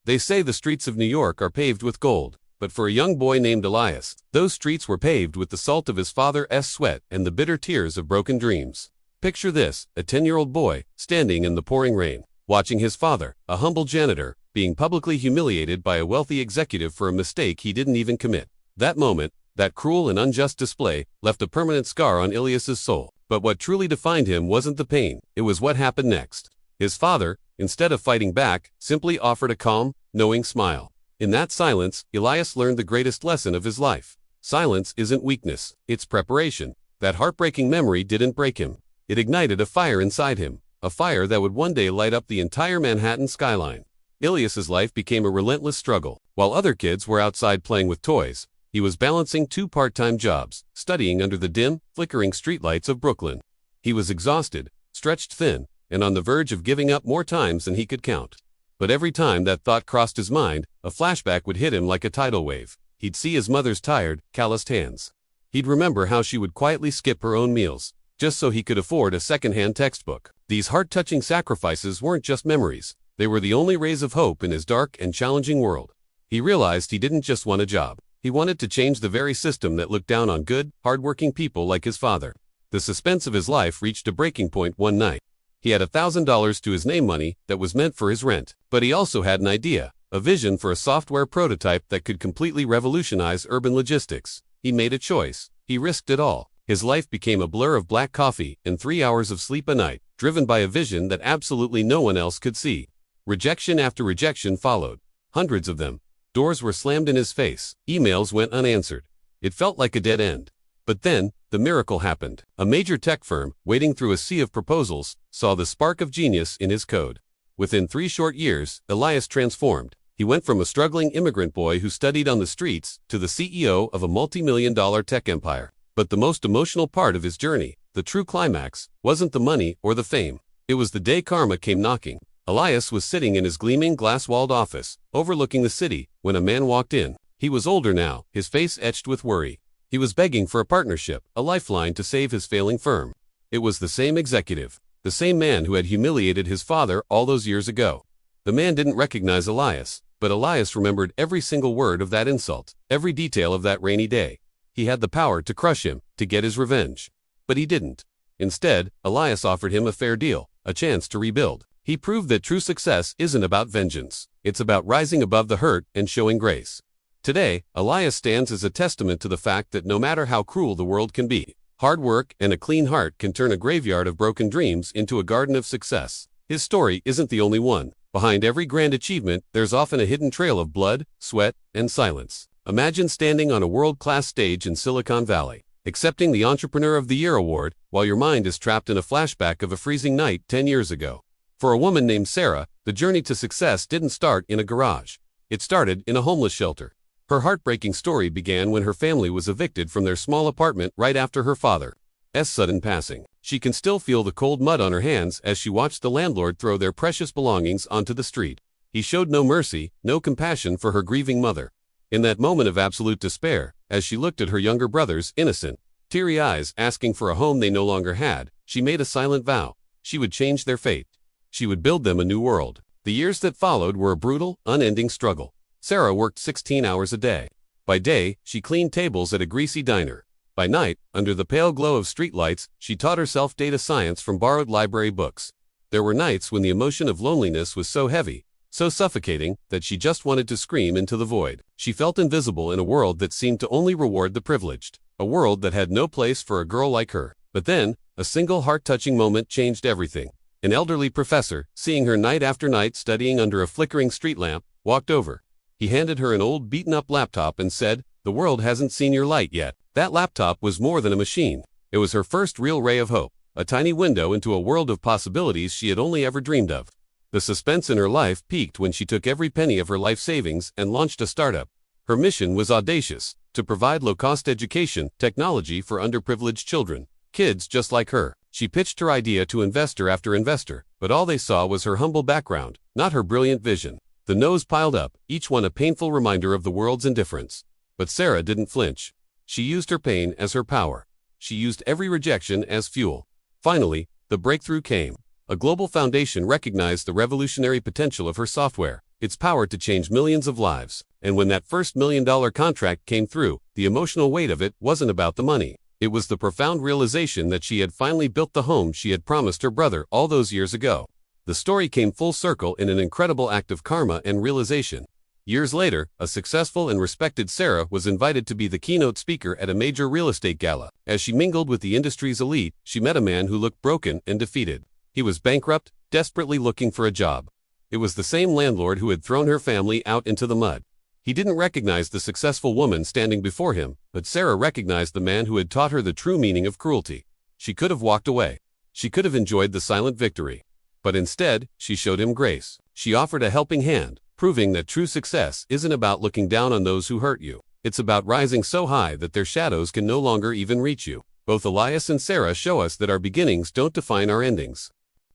They say the streets of New York are paved with gold, but for a young boy named Elias, those streets were paved with the salt of his father's sweat and the bitter tears of broken dreams. Picture this, a 10-year-old boy, standing in the pouring rain, watching his father, a humble janitor, being publicly humiliated by a wealthy executive for a mistake he didn't even commit. That moment, that cruel and unjust display, left a permanent scar on Elias's soul. But what truly defined him wasn't the pain, it was what happened next. His father, instead of fighting back, simply offered a calm, knowing smile. In that silence, Elias learned the greatest lesson of his life. Silence isn't weakness, it's preparation. That heartbreaking memory didn't break him. It ignited a fire inside him, a fire that would one day light up the entire Manhattan skyline. Elias's life became a relentless struggle. While other kids were outside playing with toys, he was balancing 2 part-time jobs, studying under the dim, flickering streetlights of Brooklyn. He was exhausted, stretched thin, and on the verge of giving up more times than he could count. But every time that thought crossed his mind, a flashback would hit him like a tidal wave. He'd see his mother's tired, calloused hands. He'd remember how she would quietly skip her own meals, just so he could afford a second-hand textbook. These heart-touching sacrifices weren't just memories. They were the only rays of hope in his dark and challenging world. He realized he didn't just want a job. He wanted to change the very system that looked down on good, hard-working people like his father. The suspense of his life reached a breaking point one night. He had $1,000 to his name money that was meant for his rent. But he also had an idea, a vision for a software prototype that could completely revolutionize urban logistics. He made a choice. He risked it all. His life became a blur of black coffee and 3 hours of sleep a night, driven by a vision that absolutely no one else could see. Rejection after rejection followed. Hundreds of them. Doors were slammed in his face. Emails went unanswered. It felt like a dead end. But then, the miracle happened. A major tech firm, wading through a sea of proposals, saw the spark of genius in his code. Within 3 short years, Elias transformed. He went from a struggling immigrant boy who studied on the streets to the CEO of a multi-million-dollar tech empire. But the most emotional part of his journey, the true climax, wasn't the money or the fame. It was the day karma came knocking. Elias was sitting in his gleaming glass-walled office, overlooking the city, when a man walked in. He was older now, his face etched with worry. He was begging for a partnership, a lifeline to save his failing firm. It was the same executive, the same man who had humiliated his father all those years ago. The man didn't recognize Elias, but Elias remembered every single word of that insult, every detail of that rainy day. He had the power to crush him, to get his revenge. But he didn't. Instead, Elias offered him a fair deal, a chance to rebuild. He proved that true success isn't about vengeance. It's about rising above the hurt and showing grace. Today, Elias stands as a testament to the fact that no matter how cruel the world can be, hard work and a clean heart can turn a graveyard of broken dreams into a garden of success. His story isn't the only one. Behind every grand achievement, there's often a hidden trail of blood, sweat, and silence. Imagine standing on a world-class stage in Silicon Valley, accepting the Entrepreneur of the Year award, while your mind is trapped in a flashback of a freezing night 10 years ago. For a woman named Sarah, the journey to success didn't start in a garage. It started in a homeless shelter. Her heartbreaking story began when her family was evicted from their small apartment right after her father's sudden passing. She can still feel the cold mud on her hands as she watched the landlord throw their precious belongings onto the street. He showed no mercy, no compassion for her grieving mother. In that moment of absolute despair, as she looked at her younger brother's innocent, teary eyes asking for a home they no longer had, she made a silent vow. She would change their fate. She would build them a new world. The years that followed were a brutal, unending struggle. Sarah worked 16 hours a day. By day, she cleaned tables at a greasy diner. By night, under the pale glow of streetlights, she taught herself data science from borrowed library books. There were nights when the emotion of loneliness was so heavy, so suffocating, that she just wanted to scream into the void. She felt invisible in a world that seemed to only reward the privileged, a world that had no place for a girl like her. But then, a single heart-touching moment changed everything. An elderly professor, seeing her night after night studying under a flickering street lamp, walked over. He handed her an old beaten-up laptop and said, "The world hasn't seen your light yet." That laptop was more than a machine. It was her first real ray of hope, a tiny window into a world of possibilities she had only ever dreamed of. The suspense in her life peaked when she took every penny of her life savings and launched a startup. Her mission was audacious, to provide low-cost education, technology for underprivileged children, kids just like her. She pitched her idea to investor after investor, but all they saw was her humble background, not her brilliant vision. The no's piled up, each one a painful reminder of the world's indifference. But Sarah didn't flinch. She used her pain as her power. She used every rejection as fuel. Finally, the breakthrough came. A global foundation recognized the revolutionary potential of her software. its power to change millions of lives. And when that first $1 million contract came through, the emotional weight of it wasn't about the money. It was the profound realization that she had finally built the home she had promised her brother all those years ago. The story came full circle in an incredible act of karma and realization. Years later, a successful and respected Sarah was invited to be the keynote speaker at a major real estate gala. As she mingled with the industry's elite, she met a man who looked broken and defeated. He was bankrupt, desperately looking for a job. It was the same landlord who had thrown her family out into the mud. He didn't recognize the successful woman standing before him, but Sarah recognized the man who had taught her the true meaning of cruelty. She could have walked away. She could have enjoyed the silent victory. But instead, she showed him grace. She offered a helping hand, proving that true success isn't about looking down on those who hurt you. It's about rising so high that their shadows can no longer even reach you. Both Elias and Sarah show us that our beginnings don't define our endings.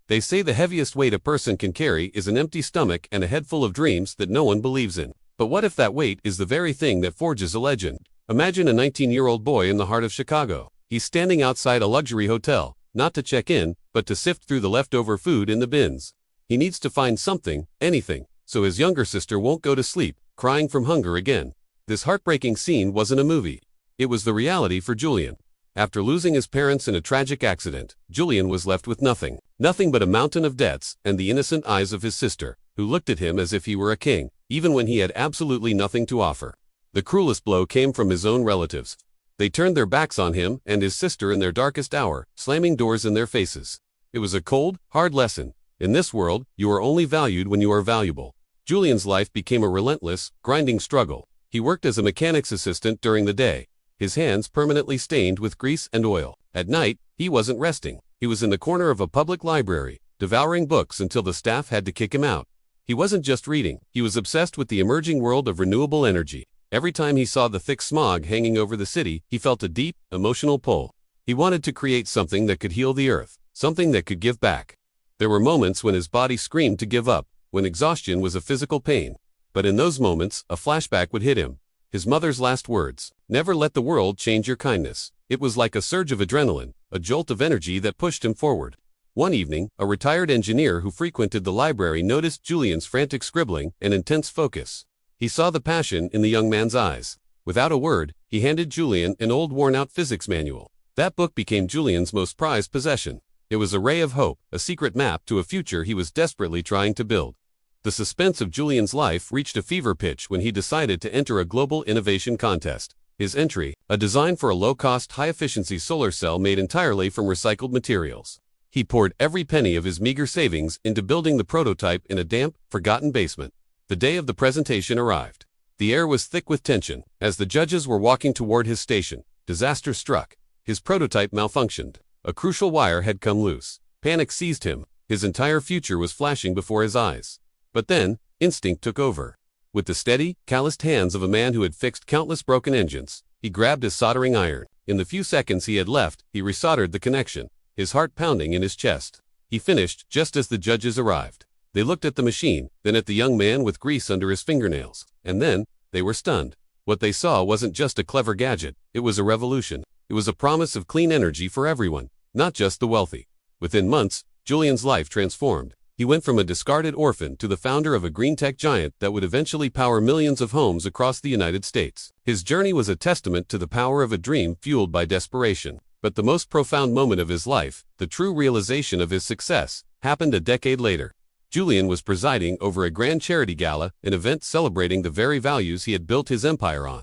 They say the heaviest weight a person can carry is an empty stomach and a head full of dreams that no one believes in. But what if that weight is the very thing that forges a legend? Imagine a 19-year-old boy in the heart of Chicago. He's standing outside a luxury hotel, not to check in, but to sift through the leftover food in the bins. He needs to find something, anything, so his younger sister won't go to sleep, crying from hunger again. This heartbreaking scene wasn't a movie. It was the reality for Julian. After losing his parents in a tragic accident, Julian was left with nothing. Nothing but a mountain of debts and the innocent eyes of his sister, who looked at him as if he were a king, even when he had absolutely nothing to offer. The cruelest blow came from his own relatives. They turned their backs on him and his sister in their darkest hour, slamming doors in their faces. It was a cold, hard lesson. In this world, you are only valued when you are valuable. Julian's life became a relentless, grinding struggle. He worked as a mechanic's assistant during the day, his hands permanently stained with grease and oil. At night, he wasn't resting. He was in the corner of a public library, devouring books until the staff had to kick him out. He wasn't just reading, he was obsessed with the emerging world of renewable energy. Every time he saw the thick smog hanging over the city, he felt a deep, emotional pull. He wanted to create something that could heal the earth, something that could give back. There were moments when his body screamed to give up, when exhaustion was a physical pain. But in those moments, a flashback would hit him. His mother's last words, "Never let the world change your kindness." It was like a surge of adrenaline, a jolt of energy that pushed him forward. One evening, a retired engineer who frequented the library noticed Julian's frantic scribbling and intense focus. He saw the passion in the young man's eyes. Without a word, he handed Julian an old worn-out physics manual. That book became Julian's most prized possession. It was a ray of hope, a secret map to a future he was desperately trying to build. The suspense of Julian's life reached a fever pitch when he decided to enter a global innovation contest. His entry, a design for a low-cost, high-efficiency solar cell made entirely from recycled materials. He poured every penny of his meager savings into building the prototype in a damp, forgotten basement. The day of the presentation arrived. The air was thick with tension. As the judges were walking toward his station, disaster struck. His prototype malfunctioned. A crucial wire had come loose. Panic seized him. His entire future was flashing before his eyes. But then, instinct took over. With the steady, calloused hands of a man who had fixed countless broken engines, he grabbed his soldering iron. In the few seconds he had left, he resoldered the connection, his heart pounding in his chest. He finished just as the judges arrived. They looked at the machine, then at the young man with grease under his fingernails, and then, they were stunned. What they saw wasn't just a clever gadget, it was a revolution. It was a promise of clean energy for everyone, not just the wealthy. Within months, Julian's life transformed. He went from a discarded orphan to the founder of a green tech giant that would eventually power millions of homes across the United States. His journey was a testament to the power of a dream fueled by desperation. But the most profound moment of his life, the true realization of his success, happened a decade later. Julian was presiding over a grand charity gala, an event celebrating the very values he had built his empire on.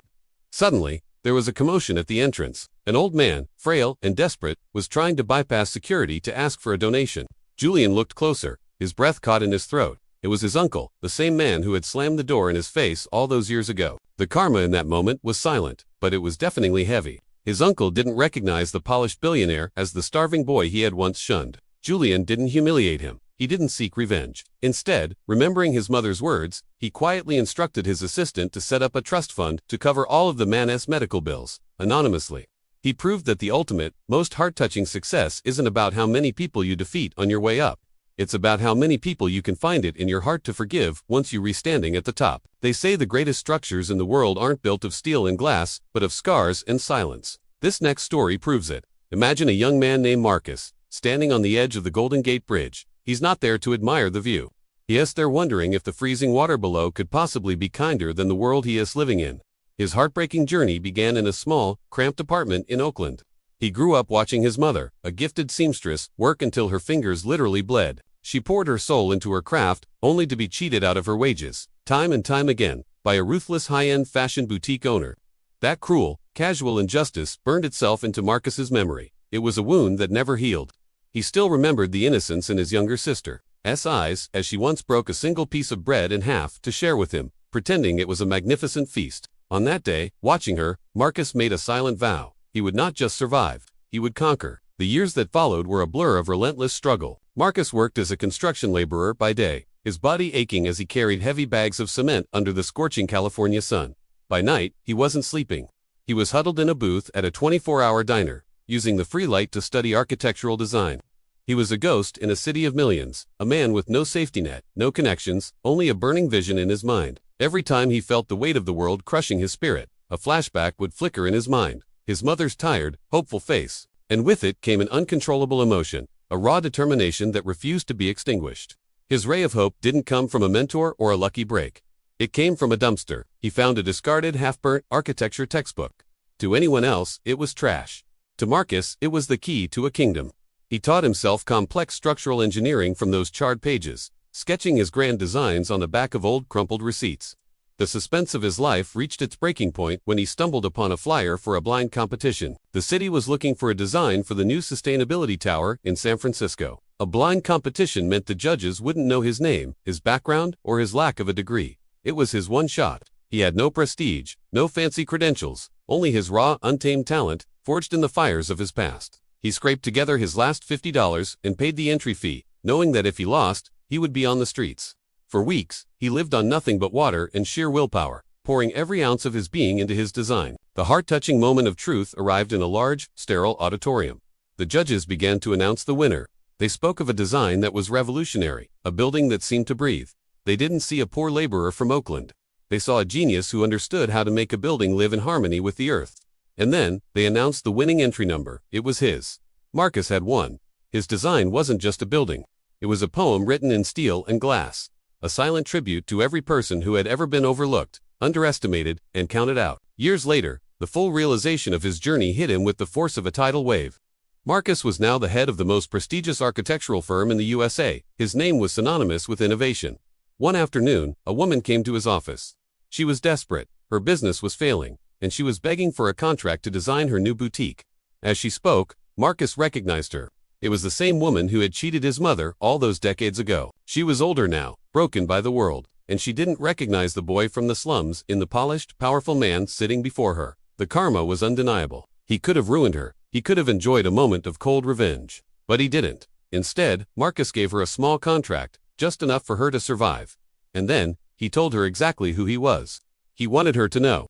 Suddenly, there was a commotion at the entrance. An old man, frail and desperate, was trying to bypass security to ask for a donation. Julian looked closer, his breath caught in his throat. It was his uncle, the same man who had slammed the door in his face all those years ago. The karma in that moment was silent, but it was deafeningly heavy. His uncle didn't recognize the polished billionaire as the starving boy he had once shunned. Julian didn't humiliate him. He didn't seek revenge. Instead, remembering his mother's words, he quietly instructed his assistant to set up a trust fund to cover all of the man's medical bills, anonymously. He proved that the ultimate, most heart-touching success isn't about how many people you defeat on your way up. It's about how many people you can find it in your heart to forgive once you reach standing at the top. They say the greatest structures in the world aren't built of steel and glass, but of scars and silence. This next story proves it. Imagine a young man named Marcus, standing on the edge of the Golden Gate Bridge. He's not there to admire the view. Yes, they're wondering if the freezing water below could possibly be kinder than the world he is living in. His heartbreaking journey began in a small, cramped apartment in Oakland. He grew up watching his mother, a gifted seamstress, work until her fingers literally bled. She poured her soul into her craft, only to be cheated out of her wages, time and time again, by a ruthless high-end fashion boutique owner. That cruel, casual injustice burned itself into Marcus's memory. It was a wound that never healed. He still remembered the innocence in his younger sister's eyes as she once broke a single piece of bread in half to share with him, pretending it was a magnificent feast. On that day, watching her, Marcus made a silent vow. He would not just survive, he would conquer. The years that followed were a blur of relentless struggle. Marcus worked as a construction laborer by day, his body aching as he carried heavy bags of cement under the scorching California sun. By night, he wasn't sleeping. He was huddled in a booth at a 24-hour diner, using the free light to study architectural design. He was a ghost in a city of millions, a man with no safety net, no connections, only a burning vision in his mind. Every time he felt the weight of the world crushing his spirit, a flashback would flicker in his mind, his mother's tired, hopeful face, and with it came an uncontrollable emotion, a raw determination that refused to be extinguished. His ray of hope didn't come from a mentor or a lucky break. It came from a dumpster. He found a discarded, half-burnt architecture textbook. To anyone else, it was trash. To Marcus, it was the key to a kingdom. He taught himself complex structural engineering from those charred pages, sketching his grand designs on the back of old crumpled receipts. The suspense of his life reached its breaking point when he stumbled upon a flyer for a blind competition. The city was looking for a design for the new sustainability tower in San Francisco. A blind competition meant the judges wouldn't know his name, his background, or his lack of a degree. It was his one shot. He had no prestige, no fancy credentials, only his raw, untamed talent, forged in the fires of his past. He scraped together his last $50 and paid the entry fee, knowing that if he lost, he would be on the streets. For weeks, he lived on nothing but water and sheer willpower, pouring every ounce of his being into his design. The heart-touching moment of truth arrived in a large, sterile auditorium. The judges began to announce the winner. They spoke of a design that was revolutionary, a building that seemed to breathe. They didn't see a poor laborer from Oakland. They saw a genius who understood how to make a building live in harmony with the earth. And then, they announced the winning entry number. It was his. Marcus had won. His design wasn't just a building. It was a poem written in steel and glass. A silent tribute to every person who had ever been overlooked, underestimated, and counted out. Years later, the full realization of his journey hit him with the force of a tidal wave. Marcus was now the head of the most prestigious architectural firm in the USA. His name was synonymous with innovation. One afternoon, a woman came to his office. She was desperate. Her business was failing, and she was begging for a contract to design her new boutique. As she spoke, Marcus recognized her. It was the same woman who had cheated his mother all those decades ago. She was older now, broken by the world, and she didn't recognize the boy from the slums in the polished, powerful man sitting before her. The karma was undeniable. He could have ruined her. He could have enjoyed a moment of cold revenge. But he didn't. Instead, Marcus gave her a small contract, just enough for her to survive. And then, he told her exactly who he was. He wanted her to know.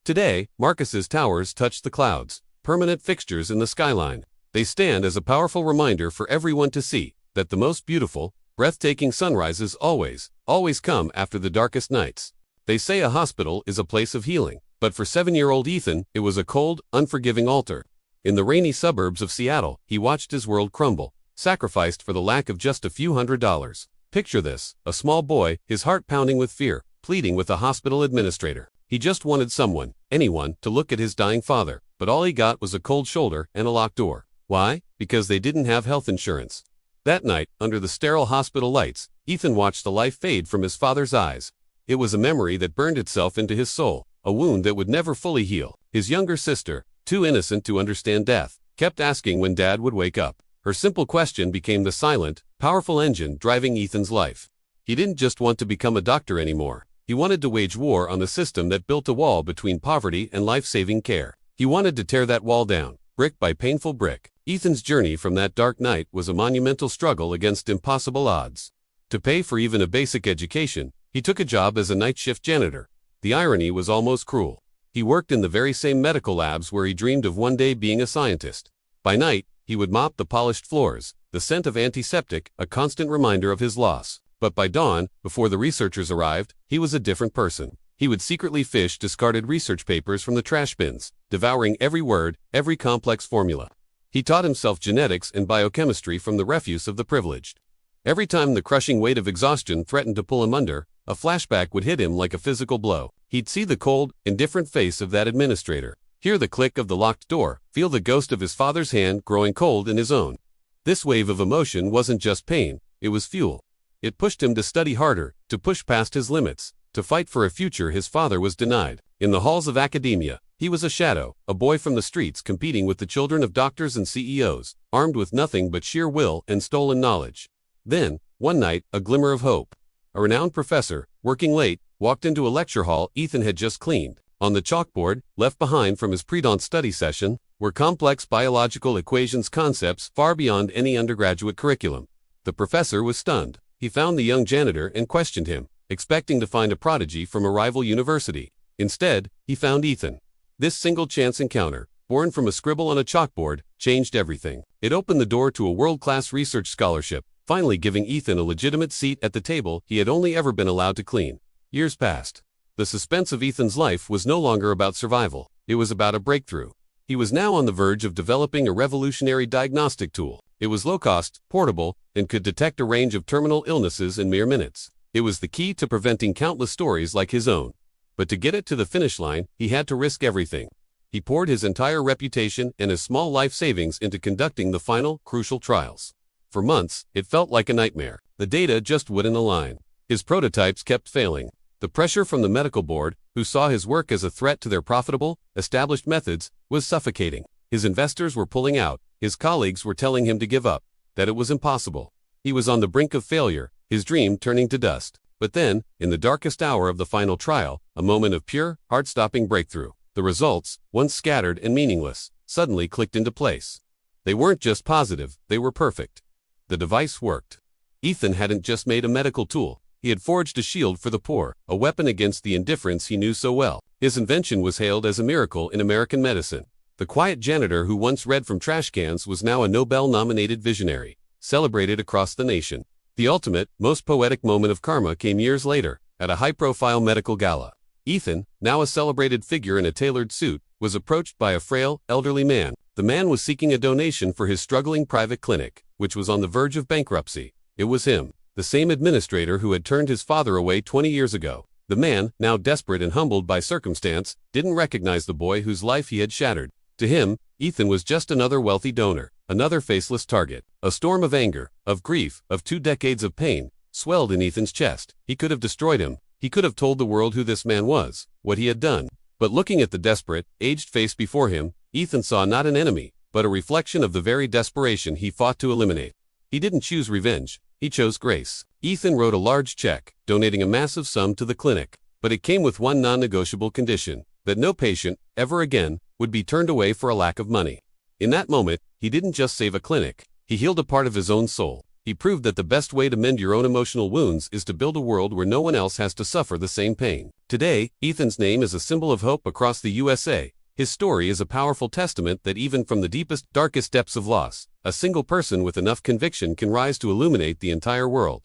Today, Marcus's towers touch the clouds, permanent fixtures in the skyline. They stand as a powerful reminder for everyone to see that the most beautiful, breathtaking sunrises always come after the darkest nights. They say a hospital is a place of healing, but for 7-year-old Ethan, it was a cold, unforgiving altar. In the rainy suburbs of Seattle, he watched his world crumble, sacrificed for the lack of just a few $100s. Picture this, a small boy, his heart pounding with fear, pleading with a hospital administrator. He just wanted someone, anyone, to look at his dying father, but all he got was a cold shoulder and a locked door. Why? Because they didn't have health insurance. That night, under the sterile hospital lights, Ethan watched the life fade from his father's eyes. It was a memory that burned itself into his soul, a wound that would never fully heal. His younger sister, too innocent to understand death, kept asking when Dad would wake up. Her simple question became the silent, powerful engine driving Ethan's life. He didn't just want to become a doctor anymore. He wanted to wage war on the system that built a wall between poverty and life-saving care. He wanted to tear that wall down, brick by painful brick. Ethan's journey from that dark night was a monumental struggle against impossible odds. To pay for even a basic education, he took a job as a night shift janitor. The irony was almost cruel. He worked in the very same medical labs where he dreamed of one day being a scientist. By night, he would mop the polished floors, the scent of antiseptic, a constant reminder of his loss. But by dawn, before the researchers arrived, he was a different person. He would secretly fish discarded research papers from the trash bins, devouring every word, every complex formula. He taught himself genetics and biochemistry from the refuse of the privileged. Every time the crushing weight of exhaustion threatened to pull him under, a flashback would hit him like a physical blow. He'd see the cold, indifferent face of that administrator, hear the click of the locked door, feel the ghost of his father's hand growing cold in his own. This wave of emotion wasn't just pain, it was fuel. It pushed him to study harder, to push past his limits, to fight for a future his father was denied. In the halls of academia, he was a shadow, a boy from the streets competing with the children of doctors and CEOs, armed with nothing but sheer will and stolen knowledge. Then, one night, a glimmer of hope. A renowned professor, working late, walked into a lecture hall Ethan had just cleaned. On the chalkboard, left behind from his pre-dawn study session, were complex biological equations concepts far beyond any undergraduate curriculum. The professor was stunned. He found the young janitor and questioned him, expecting to find a prodigy from a rival university. Instead, he found Ethan. This single chance encounter, born from a scribble on a chalkboard, changed everything. It opened the door to a world-class research scholarship, finally giving Ethan a legitimate seat at the table he had only ever been allowed to clean. Years passed. The suspense of Ethan's life was no longer about survival. It was about a breakthrough. He was now on the verge of developing a revolutionary diagnostic tool. It was low-cost, portable, and could detect a range of terminal illnesses in mere minutes. It was the key to preventing countless stories like his own. But to get it to the finish line, he had to risk everything. He poured his entire reputation and his small life savings into conducting the final, crucial trials. For months, it felt like a nightmare. The data just wouldn't align. His prototypes kept failing. The pressure from the medical board, who saw his work as a threat to their profitable, established methods, was suffocating. His investors were pulling out. His colleagues were telling him to give up, that it was impossible. He was on the brink of failure, his dream turning to dust. But then, in the darkest hour of the final trial, a moment of pure, heart-stopping breakthrough. The results, once scattered and meaningless, suddenly clicked into place. They weren't just positive, they were perfect. The device worked. Ethan hadn't just made a medical tool. He had forged a shield for the poor, a weapon against the indifference he knew so well. His invention was hailed as a miracle in American medicine. The quiet janitor who once read from trash cans was now a Nobel-nominated visionary, celebrated across the nation. The ultimate, most poetic moment of karma came years later, at a high-profile medical gala. Ethan, now a celebrated figure in a tailored suit, was approached by a frail, elderly man. The man was seeking a donation for his struggling private clinic, which was on the verge of bankruptcy. It was him, the same administrator who had turned his father away 20 years ago. The man, now desperate and humbled by circumstance, didn't recognize the boy whose life he had shattered. To him, Ethan was just another wealthy donor, another faceless target. A storm of anger, of grief, of 2 decades of pain, swelled in Ethan's chest. He could have destroyed him. He could have told the world who this man was, what he had done. But looking at the desperate, aged face before him, Ethan saw not an enemy, but a reflection of the very desperation he fought to eliminate. He didn't choose revenge, he chose grace. Ethan wrote a large check, donating a massive sum to the clinic. But it came with one non-negotiable condition, that no patient, ever again, would be turned away for a lack of money. In that moment, he didn't just save a clinic, he healed a part of his own soul. He proved that the best way to mend your own emotional wounds is to build a world where no one else has to suffer the same pain. Today, Ethan's name is a symbol of hope across the USA. His story is a powerful testament that even from the deepest, darkest depths of loss, a single person with enough conviction can rise to illuminate the entire world.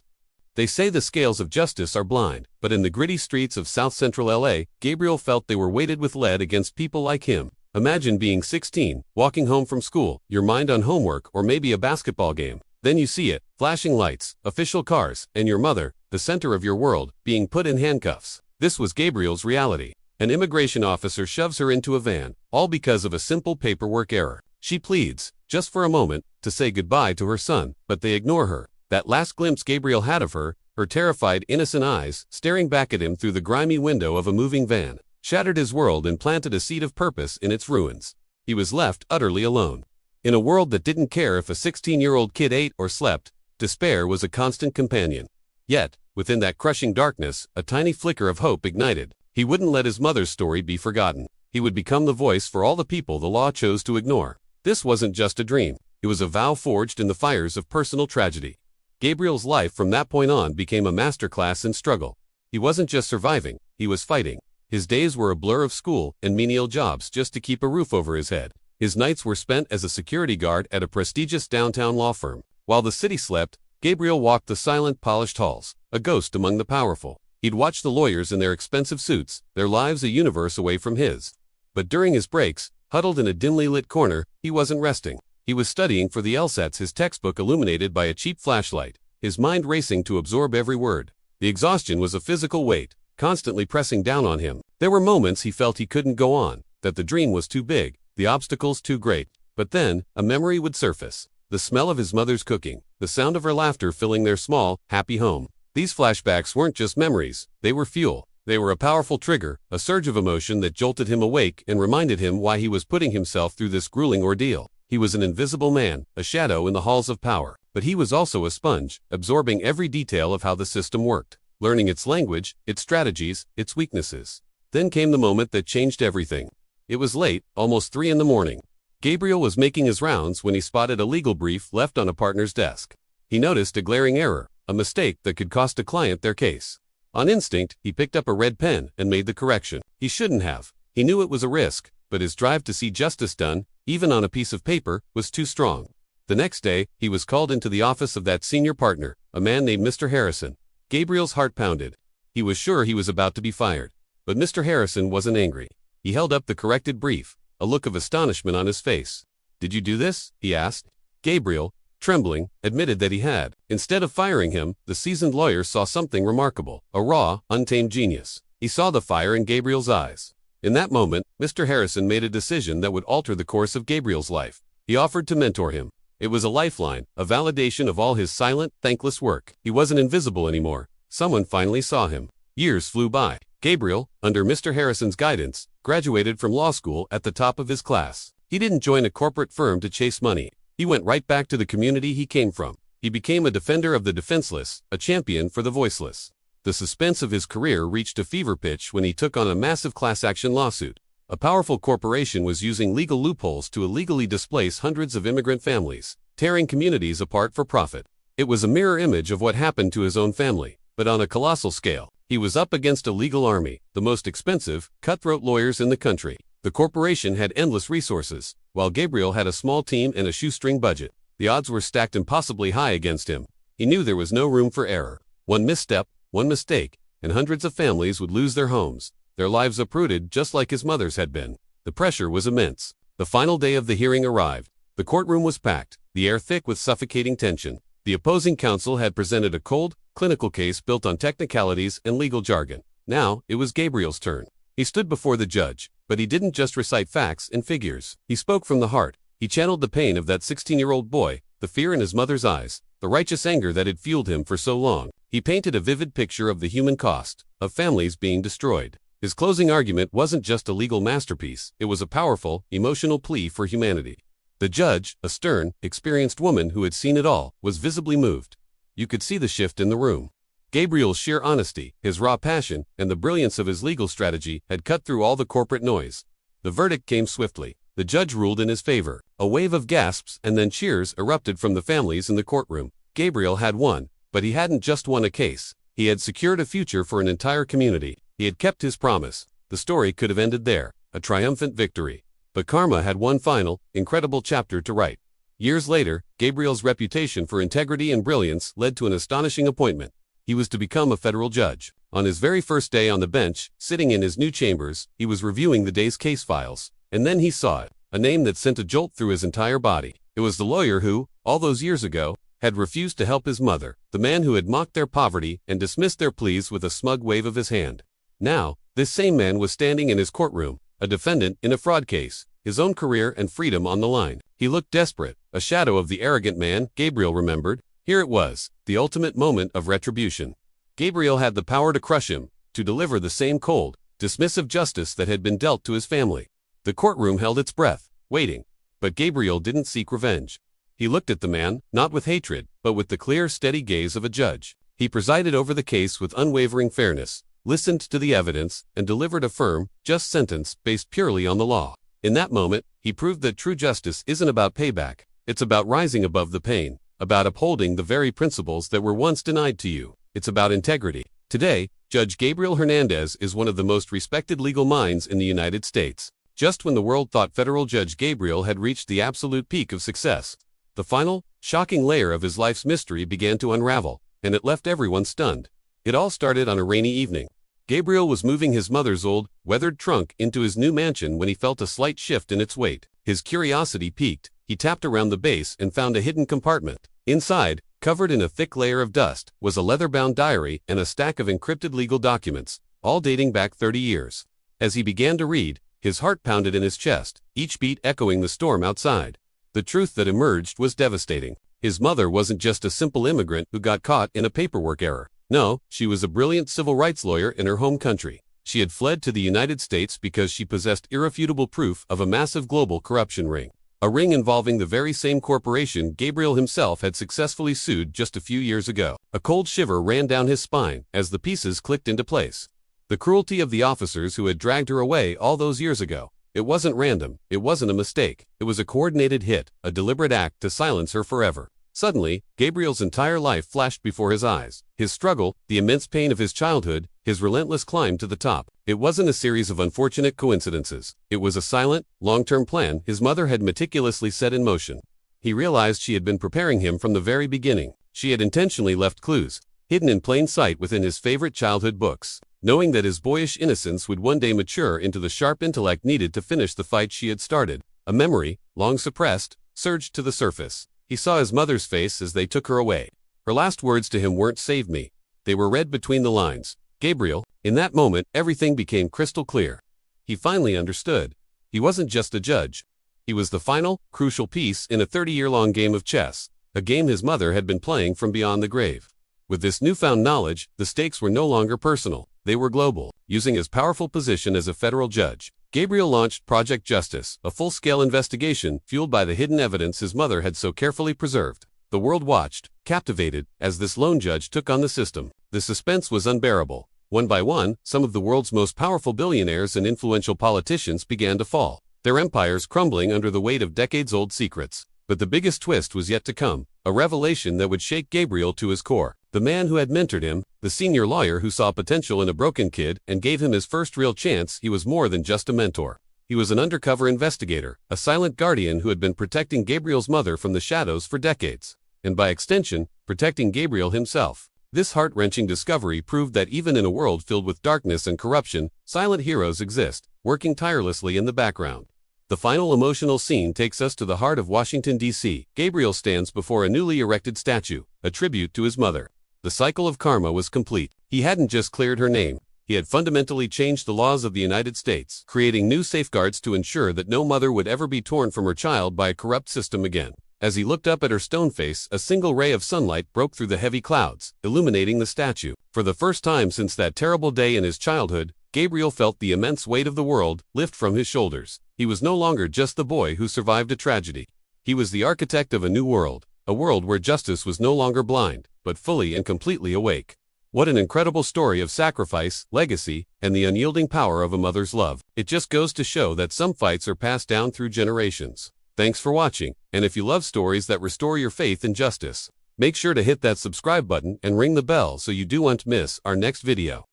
They say the scales of justice are blind, but in the gritty streets of South Central LA, Gabriel felt they were weighted with lead against people like him. Imagine being 16, walking home from school, your mind on homework or maybe a basketball game. Then you see it, flashing lights, official cars, and your mother, the center of your world, being put in handcuffs. This was Gabriel's reality. An immigration officer shoves her into a van, all because of a simple paperwork error. She pleads, just for a moment, to say goodbye to her son, but they ignore her. That last glimpse Gabriel had of her, her terrified, innocent eyes, staring back at him through the grimy window of a moving van, shattered his world and planted a seed of purpose in its ruins. He was left utterly alone. In a world that didn't care if a 16-year-old kid ate or slept, despair was a constant companion. Yet, within that crushing darkness, a tiny flicker of hope ignited. He wouldn't let his mother's story be forgotten. He would become the voice for all the people the law chose to ignore. This wasn't just a dream. It was a vow forged in the fires of personal tragedy. Gabriel's life from that point on became a masterclass in struggle. He wasn't just surviving, he was fighting. His days were a blur of school and menial jobs just to keep a roof over his head. His nights were spent as a security guard at a prestigious downtown law firm. While the city slept, Gabriel walked the silent, polished halls, a ghost among the powerful. He'd watch the lawyers in their expensive suits, their lives a universe away from his. But during his breaks, huddled in a dimly lit corner, he wasn't resting. He was studying for the LSATs, his textbook illuminated by a cheap flashlight, his mind racing to absorb every word. The exhaustion was a physical weight, constantly pressing down on him. There were moments he felt he couldn't go on, that the dream was too big, the obstacles too great. But then, a memory would surface. The smell of his mother's cooking, the sound of her laughter filling their small, happy home. These flashbacks weren't just memories, they were fuel. They were a powerful trigger, a surge of emotion that jolted him awake and reminded him why he was putting himself through this grueling ordeal. He was an invisible man, a shadow in the halls of power, but he was also a sponge, absorbing every detail of how the system worked, learning its language, its strategies, its weaknesses. Then came the moment that changed everything. It was late, almost 3 in the morning. Gabriel was making his rounds when he spotted a legal brief left on a partner's desk. He noticed a glaring error, a mistake that could cost a client their case. On instinct, he picked up a red pen and made the correction. He shouldn't have. He knew it was a risk, but his drive to see justice done, even on a piece of paper, was too strong. The next day, he was called into the office of that senior partner, a man named Mr. Harrison. Gabriel's heart pounded. He was sure he was about to be fired. But Mr. Harrison wasn't angry. He held up the corrected brief, a look of astonishment on his face. "Did you do this?" he asked. Gabriel, trembling, admitted that he had. Instead of firing him, the seasoned lawyer saw something remarkable, a raw, untamed genius. He saw the fire in Gabriel's eyes. In that moment, Mr. Harrison made a decision that would alter the course of Gabriel's life. He offered to mentor him. It was a lifeline, a validation of all his silent, thankless work. He wasn't invisible anymore. Someone finally saw him. Years flew by. Gabriel, under Mr. Harrison's guidance, graduated from law school at the top of his class. He didn't join a corporate firm to chase money. He went right back to the community he came from. He became a defender of the defenseless, a champion for the voiceless. The suspense of his career reached a fever pitch when he took on a massive class action lawsuit. A powerful corporation was using legal loopholes to illegally displace hundreds of immigrant families, tearing communities apart for profit. It was a mirror image of what happened to his own family, but on a colossal scale. He was up against a legal army, the most expensive, cutthroat lawyers in the country. The corporation had endless resources, while Gabriel had a small team and a shoestring budget. The odds were stacked impossibly high against him. He knew there was no room for error. One misstep, one mistake, and hundreds of families would lose their homes, their lives uprooted just like his mother's had been. The pressure was immense. The final day of the hearing arrived. The courtroom was packed, the air thick with suffocating tension. The opposing counsel had presented a cold, clinical case built on technicalities and legal jargon. Now, it was Gabriel's turn. He stood before the judge, but he didn't just recite facts and figures. He spoke from the heart. He channeled the pain of that 16-year-old boy, the fear in his mother's eyes, the righteous anger that had fueled him for so long. He painted a vivid picture of the human cost, of families being destroyed. His closing argument wasn't just a legal masterpiece, it was a powerful, emotional plea for humanity. The judge, a stern, experienced woman who had seen it all, was visibly moved. You could see the shift in the room. Gabriel's sheer honesty, his raw passion, and the brilliance of his legal strategy had cut through all the corporate noise. The verdict came swiftly. The judge ruled in his favor. A wave of gasps and then cheers erupted from the families in the courtroom. Gabriel had won, but he hadn't just won a case. He had secured a future for an entire community. He had kept his promise. The story could have ended there, a triumphant victory. But karma had one final, incredible chapter to write. Years later, Gabriel's reputation for integrity and brilliance led to an astonishing appointment. He was to become a federal judge. On his very first day on the bench, sitting in his new chambers, he was reviewing the day's case files. And then he saw it, a name that sent a jolt through his entire body. It was the lawyer who, all those years ago, had refused to help his mother, the man who had mocked their poverty and dismissed their pleas with a smug wave of his hand. Now, this same man was standing in his courtroom, a defendant in a fraud case, his own career and freedom on the line. He looked desperate, a shadow of the arrogant man, Gabriel remembered. Here it was, the ultimate moment of retribution. Gabriel had the power to crush him, to deliver the same cold, dismissive justice that had been dealt to his family. The courtroom held its breath, waiting. But Gabriel didn't seek revenge. He looked at the man, not with hatred, but with the clear, steady gaze of a judge. He presided over the case with unwavering fairness, listened to the evidence, and delivered a firm, just sentence based purely on the law. In that moment, he proved that true justice isn't about payback. It's about rising above the pain, about upholding the very principles that were once denied to you. It's about integrity. Today, Judge Gabriel Hernandez is one of the most respected legal minds in the United States. Just when the world thought federal Judge Gabriel had reached the absolute peak of success, the final, shocking layer of his life's mystery began to unravel, and it left everyone stunned. It all started on a rainy evening. Gabriel was moving his mother's old, weathered trunk into his new mansion when he felt a slight shift in its weight. His curiosity piqued. He tapped around the base and found a hidden compartment. Inside, covered in a thick layer of dust, was a leather-bound diary and a stack of encrypted legal documents, all dating back 30 years. As he began to read, his heart pounded in his chest, each beat echoing the storm outside. The truth that emerged was devastating. His mother wasn't just a simple immigrant who got caught in a paperwork error. No, she was a brilliant civil rights lawyer in her home country. She had fled to the United States because she possessed irrefutable proof of a massive global corruption ring. A ring involving the very same corporation Gabriel himself had successfully sued just a few years ago. A cold shiver ran down his spine as the pieces clicked into place. The cruelty of the officers who had dragged her away all those years ago. It wasn't random, it wasn't a mistake. It was a coordinated hit, a deliberate act to silence her forever. Suddenly, Gabriel's entire life flashed before his eyes. His struggle, the immense pain of his childhood, his relentless climb to the top. It wasn't a series of unfortunate coincidences. It was a silent, long-term plan his mother had meticulously set in motion. He realized she had been preparing him from the very beginning. She had intentionally left clues, hidden in plain sight within his favorite childhood books, knowing that his boyish innocence would one day mature into the sharp intellect needed to finish the fight she had started. A memory, long suppressed, surged to the surface. He saw his mother's face as they took her away. Her last words to him weren't "save me." They were read between the lines. Gabriel, in that moment, everything became crystal clear. He finally understood. He wasn't just a judge. He was the final, crucial piece in a 30-year-long game of chess, a game his mother had been playing from beyond the grave. With this newfound knowledge, the stakes were no longer personal. They were global. Using his powerful position as a federal judge, Gabriel launched Project Justice, a full-scale investigation fueled by the hidden evidence his mother had so carefully preserved. The world watched, captivated, as this lone judge took on the system. The suspense was unbearable. One by one, some of the world's most powerful billionaires and influential politicians began to fall, their empires crumbling under the weight of decades-old secrets. But the biggest twist was yet to come, a revelation that would shake Gabriel to his core. The man who had mentored him, the senior lawyer who saw potential in a broken kid and gave him his first real chance, he was more than just a mentor. He was an undercover investigator, a silent guardian who had been protecting Gabriel's mother from the shadows for decades, and by extension, protecting Gabriel himself. This heart-wrenching discovery proved that even in a world filled with darkness and corruption, silent heroes exist, working tirelessly in the background. The final emotional scene takes us to the heart of Washington, D.C. Gabriel stands before a newly erected statue, a tribute to his mother. The cycle of karma was complete. He hadn't just cleared her name. He had fundamentally changed the laws of the United States, creating new safeguards to ensure that no mother would ever be torn from her child by a corrupt system again. As he looked up at her stone face, a single ray of sunlight broke through the heavy clouds, illuminating the statue. For the first time since that terrible day in his childhood, Gabriel felt the immense weight of the world lift from his shoulders. He was no longer just the boy who survived a tragedy. He was the architect of a new world, a world where justice was no longer blind, but fully and completely awake. What an incredible story of sacrifice, legacy, and the unyielding power of a mother's love. It just goes to show that some fights are passed down through generations. Thanks for watching, and if you love stories that restore your faith in justice, make sure to hit that subscribe button and ring the bell so you don't miss our next video.